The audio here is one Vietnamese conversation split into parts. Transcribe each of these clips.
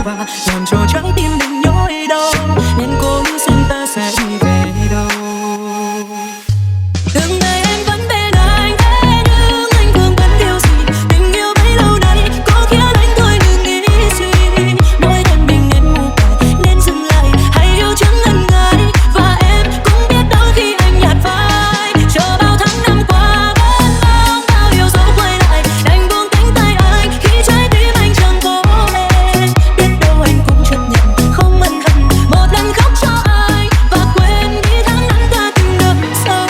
qua, làm cho trái tim mình nhói đau, nên cố nghĩ xem ta sẽ đi về đâu. Từng ngày em vẫn bên anh, thế nhưng anh vương vấn điều gì? Tình yêu bấy lâu nay có khiến anh thôi ngừng nghĩ suy. Mỗi đêm mình em ngủ về nên dừng lại, hãy yêu chẳng ngần ngại. Và em cũng biết đôi khi anh nhạt phai, chờ bao tháng năm qua vẫn mong bao yêu dấu quay lại. Đành buông cánh tay anh khi trái tim anh chẳng cố lên. Biết đâu anh cũng chấp nhận không ân hận, một lần khóc cho anh và quên đi tháng năm ta từng đậm sâu.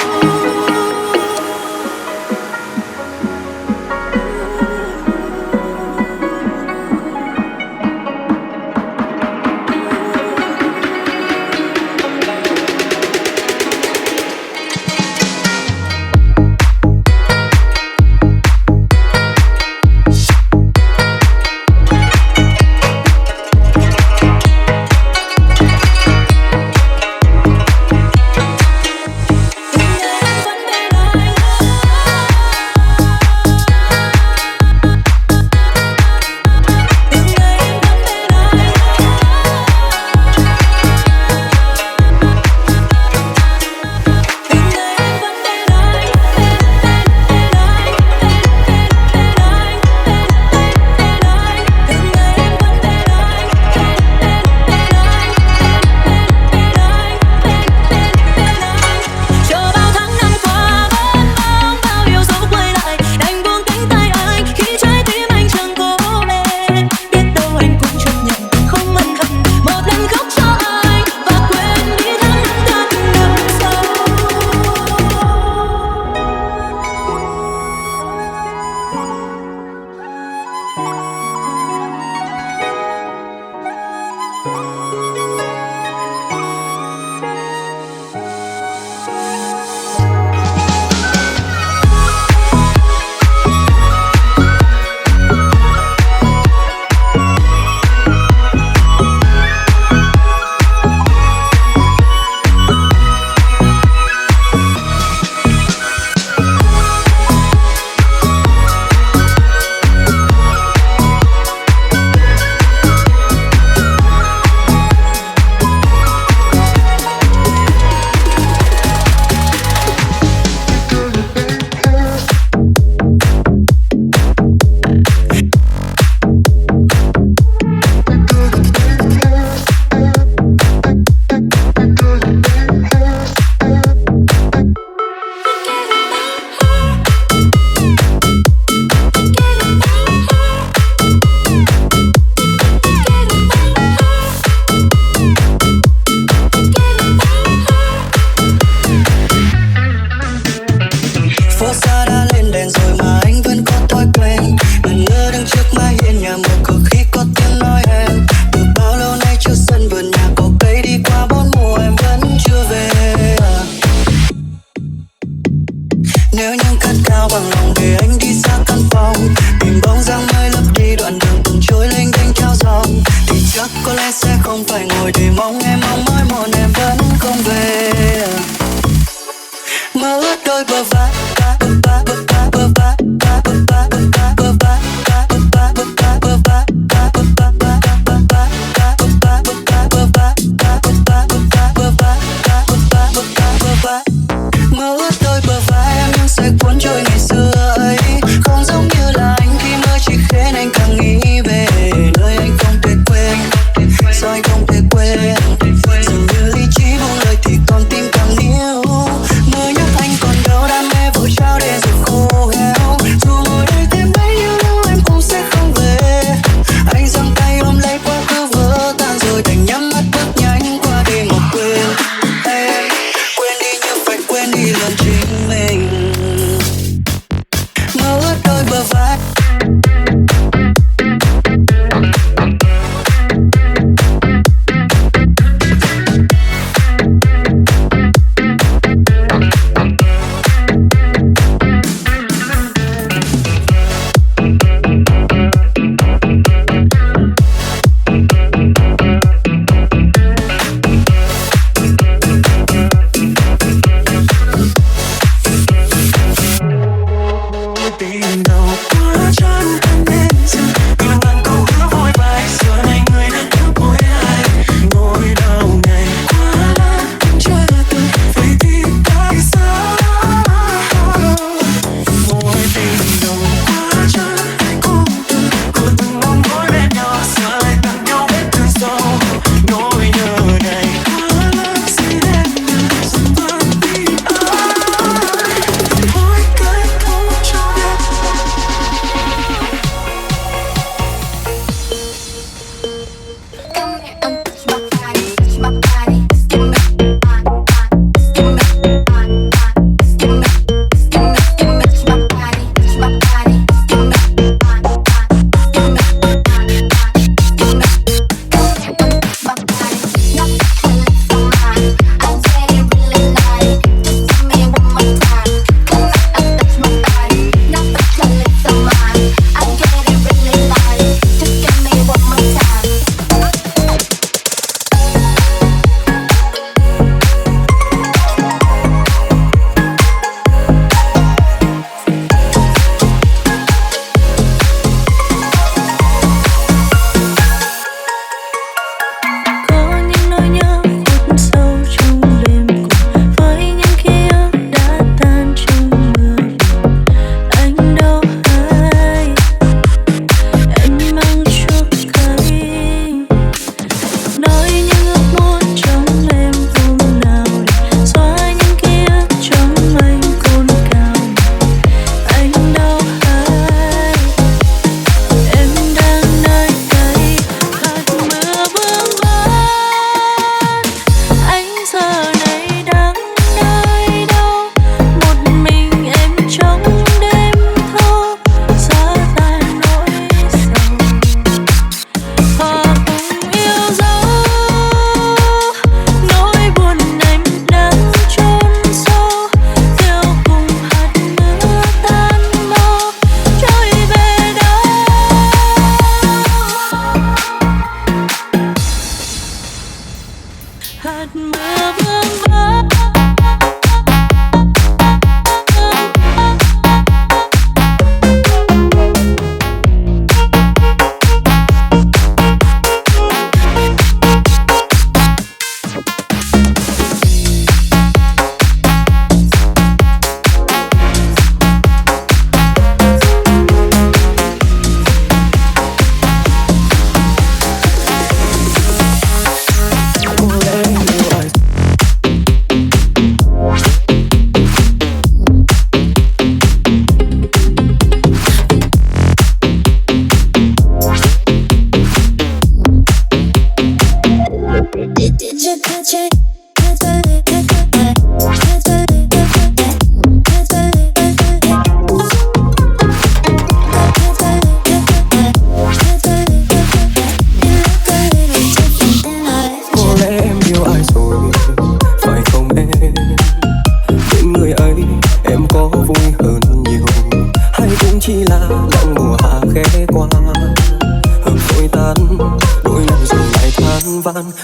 Dường như lý trí hạt mưa vương vấn.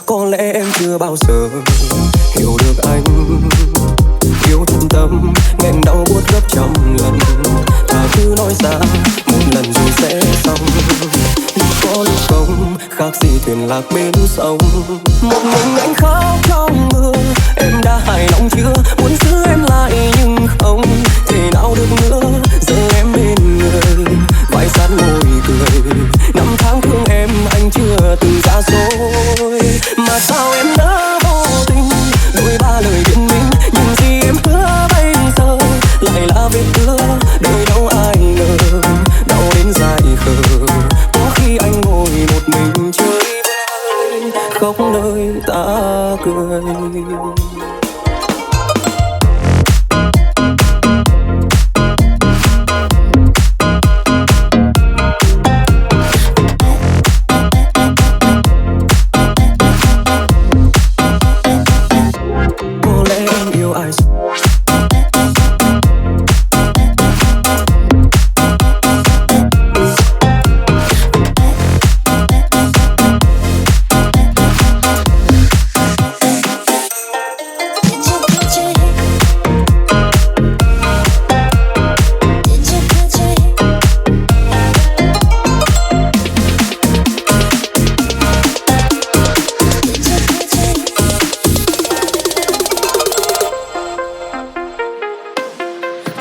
Có lẽ em chưa bao giờ hiểu được anh yêu thật tâm, nghẹn đau buốt gấp trăm lần. Thà cứ nói ra một lần rồi sẽ xong. Lúc có lúc không khác gì thuyền lạc bên sông. Một mình anh khóc trong mưa, em đã hài lòng chưa? Muốn giữ em lại nhưng không thể nào được nữa. Giờ em bên người vai sát môi cười. Năm tháng thương em anh chưa từng ra dối. Mà sao em đã vô tình đôi ba lời biện minh. Những gì em hứa bây giờ lại là vết thương. Đời đâu ai ngờ đau đến dài khờ. Có khi anh ngồi một mình chơi vơi, khóc nơi ta cười.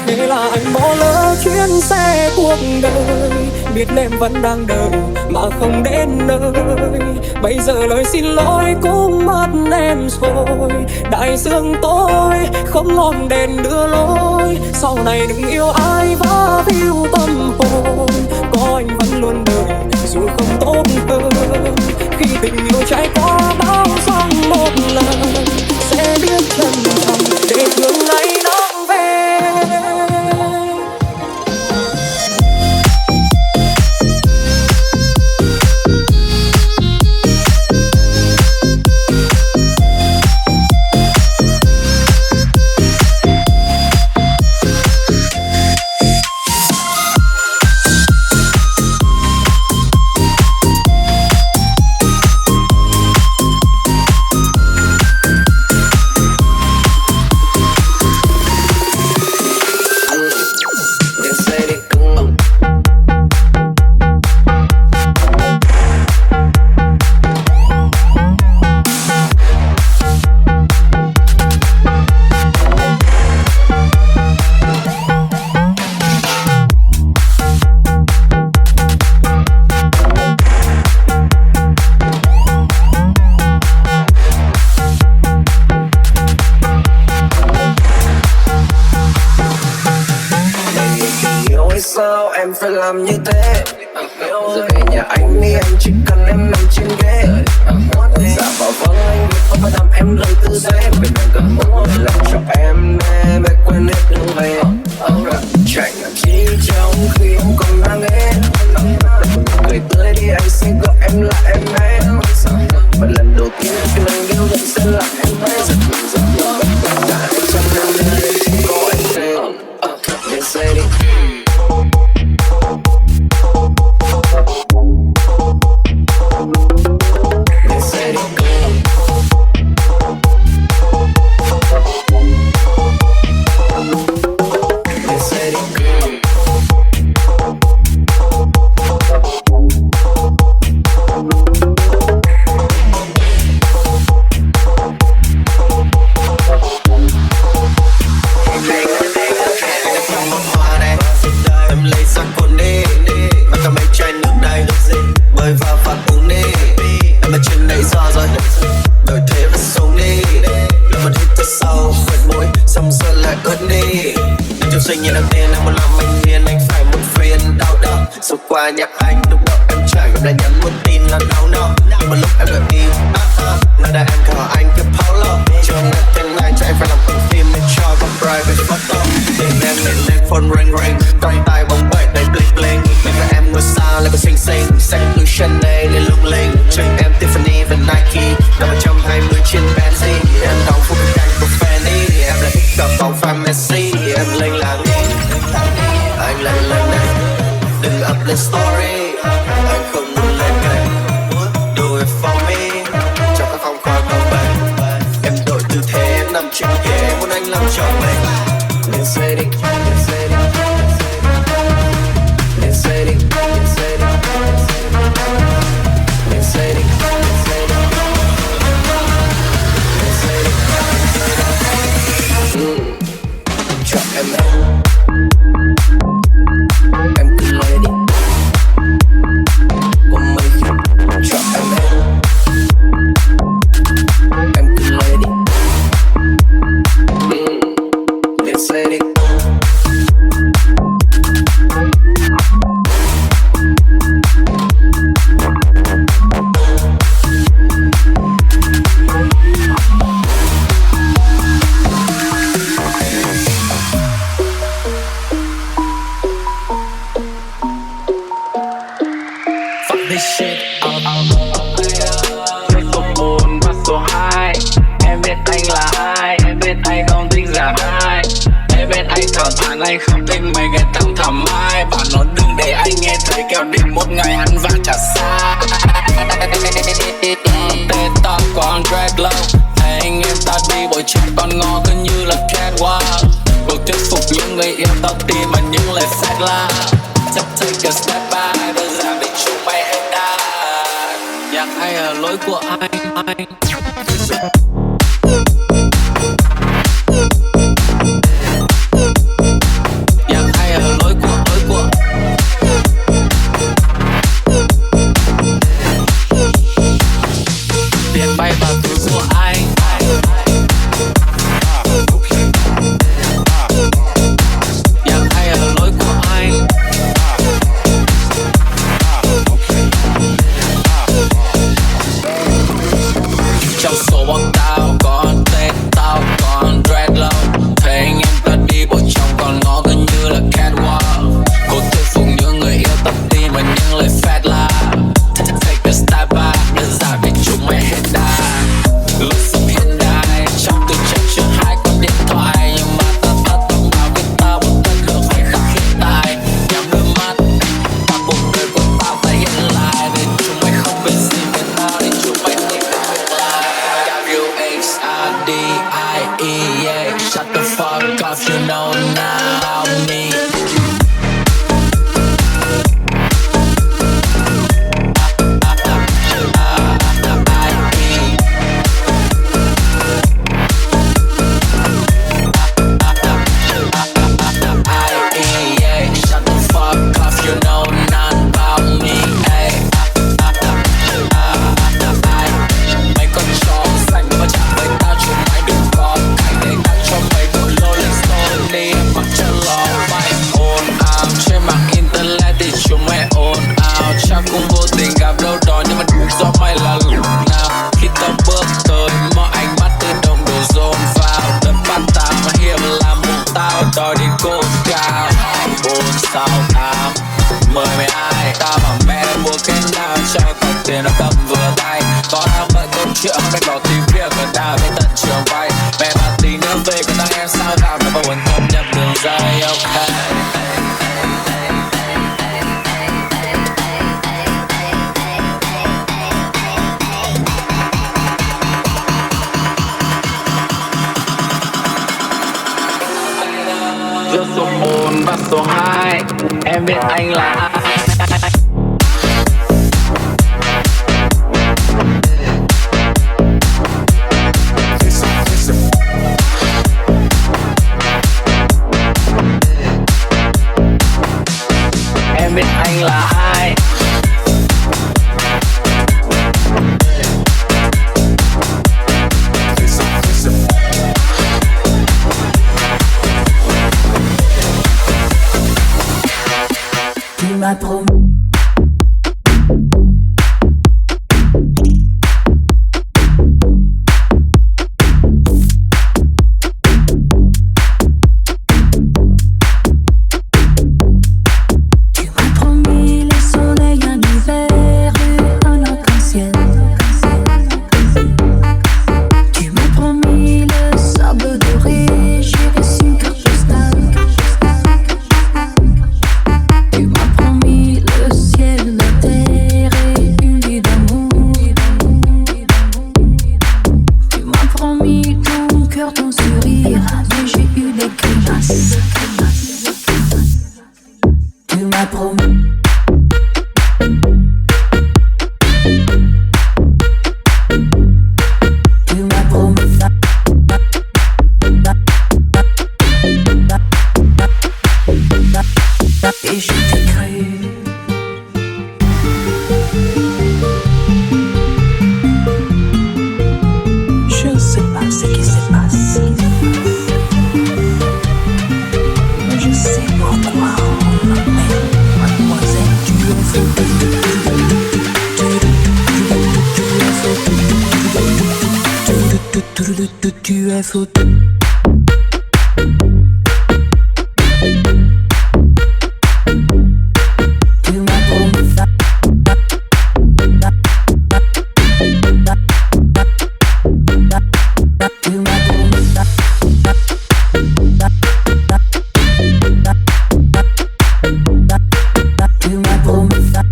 Thế là anh bỏ lỡ chuyến xe cuộc đời. Biết em vẫn đang đợi mà không đến nơi. Bây giờ lời xin lỗi cũng mất em rồi. Đại dương tối không ngọn đèn đưa lối. Sau này đừng yêu ai vá víu tâm hồn. Có anh vẫn luôn đợi dù không tốt hơn. Khi tình yêu trải qua bao sóng một lần, sẽ biết trân trọng để thương ngày nắng về. Sao em phải làm như thế? Giờ về nhà anh đi, anh chỉ cần em nằm trên ghế. Dạ bảo vâng anh biết không phải làm em lời tư thế. Bên em cần muốn làm cho em nghe mẹ quên hết đường về. Chạy làm chi trong khi em còn đang nghe. Cười tươi đi anh sẽ gọi em là em bé. Và lần đầu tiên khi lần yêu vẫn sẽ là em bé. Giật mình giật mình tất cả trong năm nay chỉ có anh về. Nên say đi. sinh như đầu tiên em muốn làm anh điên, anh phải một viên đau đớn. Rồi qua nhạc anh lúc đầu em trải gặp lại nhắn muốn tin là đau no. Nhưng mà lúc em gợi ý nơi đây em có anh cứ Paulo. Cho nên tên này cho em phải làm cùng phim để cho con private photo. Tìm em lên phone ring ring, con tay bóng bẩy đầy bling bling. Mình và em ngồi xa lại còn xinh xinh, xách túi Chanel lên lung linh. Chơi em Tiffany và Nike, năm 120 trên Benzy. Em đóng phục cảnh của Fanny, em lại thích cả bóng fan Messi. Em lênh làng đi, anh lênh lênh này, đừng up lên story. Anh không muốn lên ngay, do it for me. Trong căn phòng khói bao bầy, em đổi tư thế em nằm trên ghế, muốn anh làm cho mình. Nên say đi, nên say đi, nên say đi, nên say đi, nên say đi, nên say đi, nên say đi. Cho em cứ lấy đi. Có mấy khi cho em cứ lấy đi. Nên say đi. Số 2 em biết anh là ai, em biết anh không thích giả ai, em biết anh thở than anh không thích mấy cái thầm thầm ai. Bảo nó đừng để anh nghe thấy kẻo đến một ngày hắn vàng trả xa. Tê tóc còn dreadlock, thấy anh em ta đi bội chắc còn ngó cứ như là catwalk. Cuộc thuyết phục những người yêu tao tim mà những lời phét la. Just take a step back, đơn giản để chúng mày hết đà. Nhạc hay là lỗi của anh. Nhạc hay là lỗi của tiền bay vào túi của anh. Nhạc hay là lỗi của anh. Trong số bọn tao còn tên tao còn dreadlock, thấy anh em ta đi bộ trong còn ngó gần như là catwalk. Cố thuyết phục những người yêu tập tin và những lời phét la. Take a step back, đơn giản để chúng mày hết đà. Lúc sống hiện đại, trong từ check chưa 2 con điện thoại. Nhưng mà ta bắt thông báo với tao một tất lượng khoảnh khắc hiện tại. Nhắm đôi mắt, cả cuộc đời của tao ta hiện lại. Để chúng mày không biết gì về tao, để chúng mày tìm được tương lai. W-H-I-D-I-E, yeah. Shut the fuck off, you know now me. Cũng vô tình gặp đâu đó nhưng mà đúng rõ mày là lúc nào. Khi tao bước tới mọi ánh mắt tự động đổ dồn vào. Đâm bắt tao mà hiểu là một tao đòi đi cô cao. 4-6 tháng mời mày ai, tao bảo mẹ đã mua cái nào cho tao tiền nó cầm vừa tay. Có đang bận câu chuyện đánh bỏ tìm việc ở đảo bên tận trường vay. Mẹ mà tí nữa về còn đang em sao gạo nó bảo buồn không nhập đường dây. Ok giữa số 1 và số 2 em biết anh là ai. Em biết anh là ai. tu es fou. Tu m'as promis ça. Tu m'as promis ça. Tu m'as promis ça.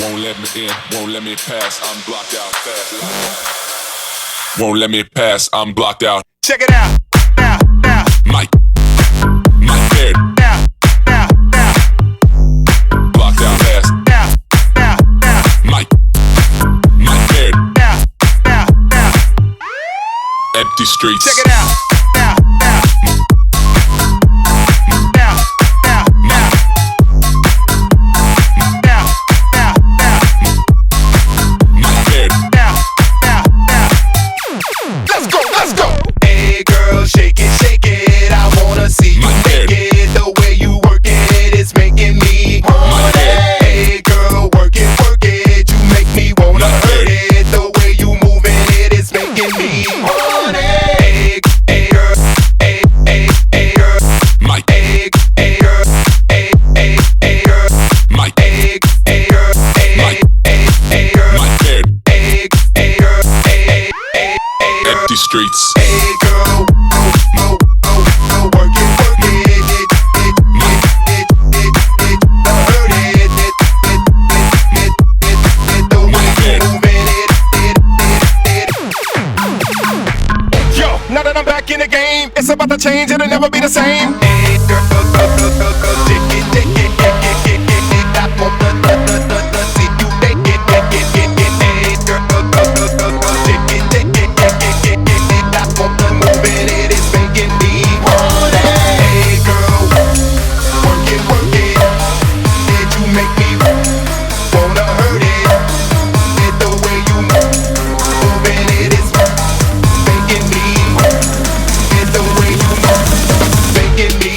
Won't let me in, won't let me pass, I'm blocked out. Won't let me pass, I'm blocked out. Check it out. Now, now, Mike dead, now, now, now, blocked out fast. now, now, now, Mike dead, now, now, now. empty streets. Check it out. Now, now, now, now, now, now, now, now, Mike dead, now, now, now. Let's go, let's go. Hey girl, shake it. I wanna see you My head. make it. The way you work it is making me horny. head. Hey girl, work it. You make me wanna My hurt head. it. The way you moving it is making me horny. Hey girl, hey girl, Mike, hey girl, hey girl, Mike, hey girl, Mike. hey girl, Mike dead, hey girl, hey girl. empty streets. Hey girl, work it, hurt it, the way you moving it. Yo, now that I'm back in the game, it's about to change, it'll never be the same. Hey girl, take it, I want the see you take it, hey girl, take it, I want the moving it is making me horny. Hey girl, work it, did you make me wanna hurt it? The way you moving it is making me, the way you making me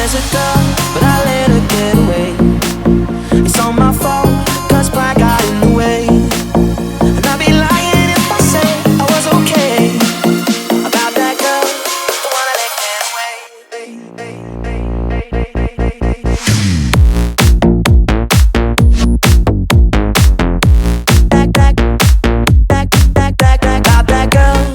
as a girl, but I let her get away. It's all my fault, cause pride got in the way. And I'd be lying if I say I was okay about that girl, the one I let get away. About that girl.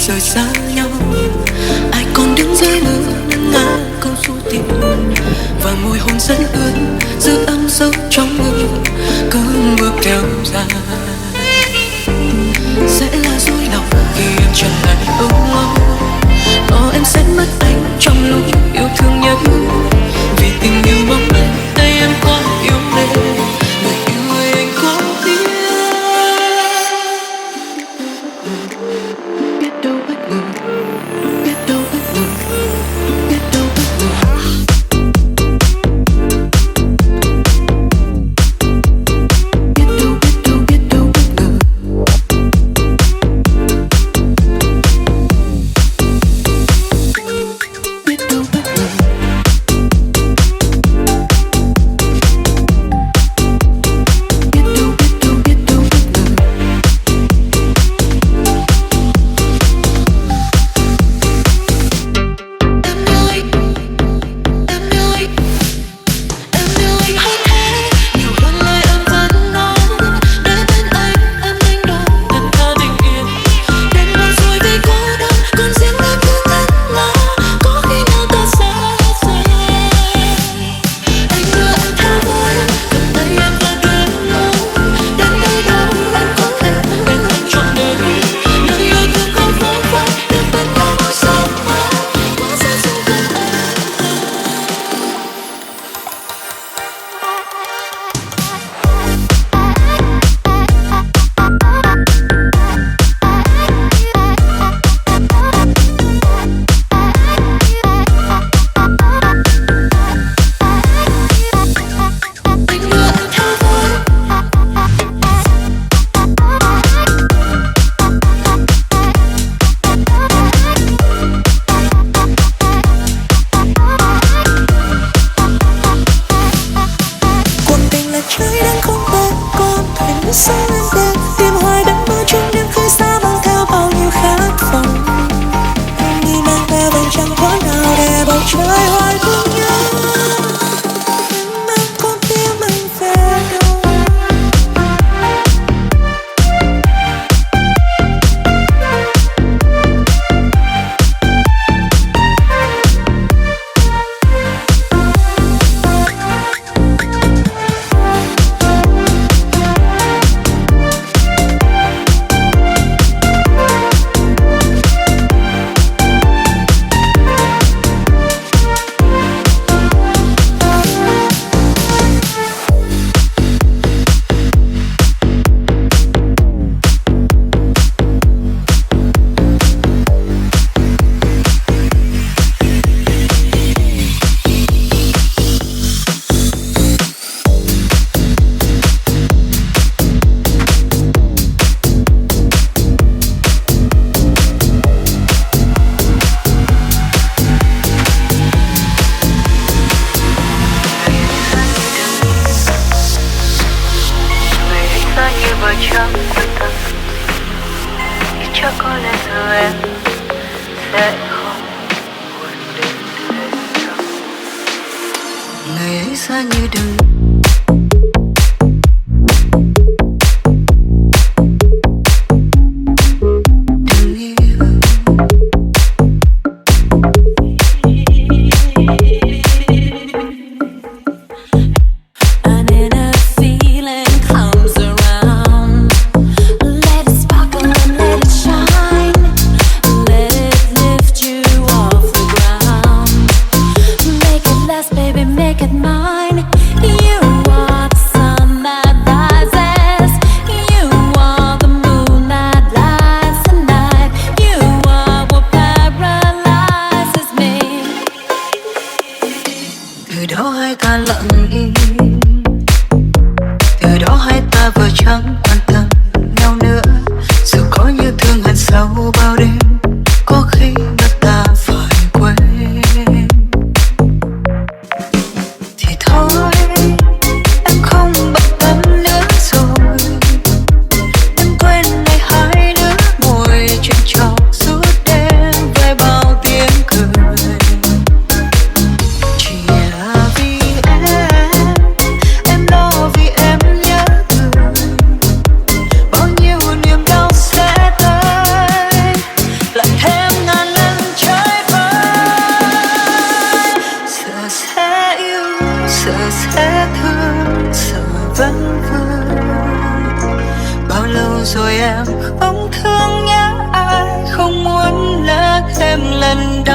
rời xa nhau. Ai còn đứng dưới mưa ngân nga câu ru tình, và môi hôn dẫn ướt giữ ấm sâu trong mưa. Cơn bước theo dài sẽ là dối lòng khi em trở lại âu lâu. Có em sẽ mất anh trong lúc yêu thương nhất, vì tình yêu bóng anh tay em quá yêu mến. Người yêu ơi anh có biết, biết đâu bất ngờ, biết đâu bất ngờ, biết đâu bất ngờ. Biết đâu, biết đâu, biết đâu bất ngờ. Biết đâu, thương nhớ ai không muốn lỡ thêm lần đầu.